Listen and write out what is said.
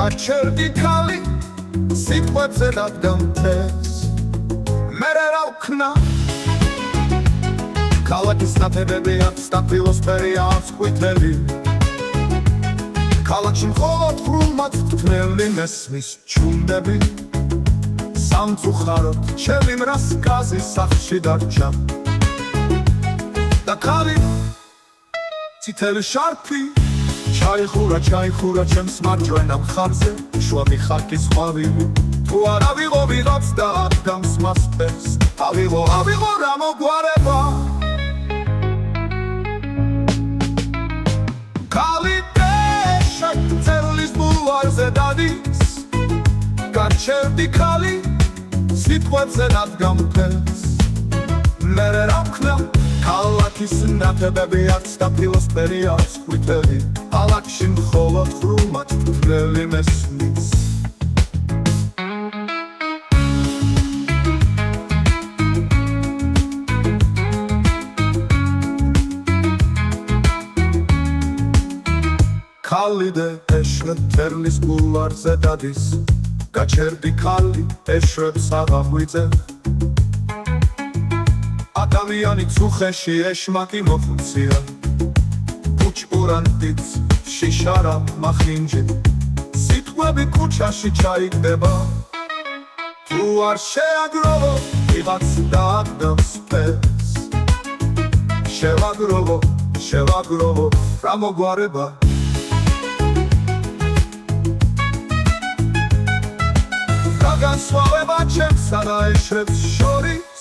გაჩერდი ქალი სიტყვებზე დადგამდეს მერე რა ვქნა ქალაქის ნათებები აქვს სტაფილოსფერია აქვს ყვითელი ქალაქში მხოლოდ ბრუნმად თქმელი მესმის ჩუნდები სამწუხაროდ ჩემი მრასკაზი სახლში დარჩა და ქალი წითელი შარფი ჩაიხურა ჩემს მარჯვენა მხარზე შუა მიხარკის ყვავილი თუ არ ავიღო ვიღაც და ადგამს მასპერს ავიღო რა მოგვარება ქალი შაქცელის ბულვარზე დადის გაჩერდი ქალი სიტყვებზე დადგამდეს მერე რა ვქნა ქალაქის ნათებები აქვს სტაფილოსფერი აქვს ყვითელი ქალაქში მხოლოდ ბრუნმად თვლელი მესმის ქალი და ეშრებთერლის ბულვარზე დადის გაჩერდი ქალი ეშრებს აღაღვიძე ადამიანი ცუხეში ეშმაკი მოხუცია უჭურანდიც შიშარა მახინჯი სიტყვები ქუჩაში ჩაიგდება თუ არ შეაგროვო ვიღაც დაადგამს ფერს შევაგროვო რა მოგვარება გაგანსვავება ჩემსა და ეშრებს შორის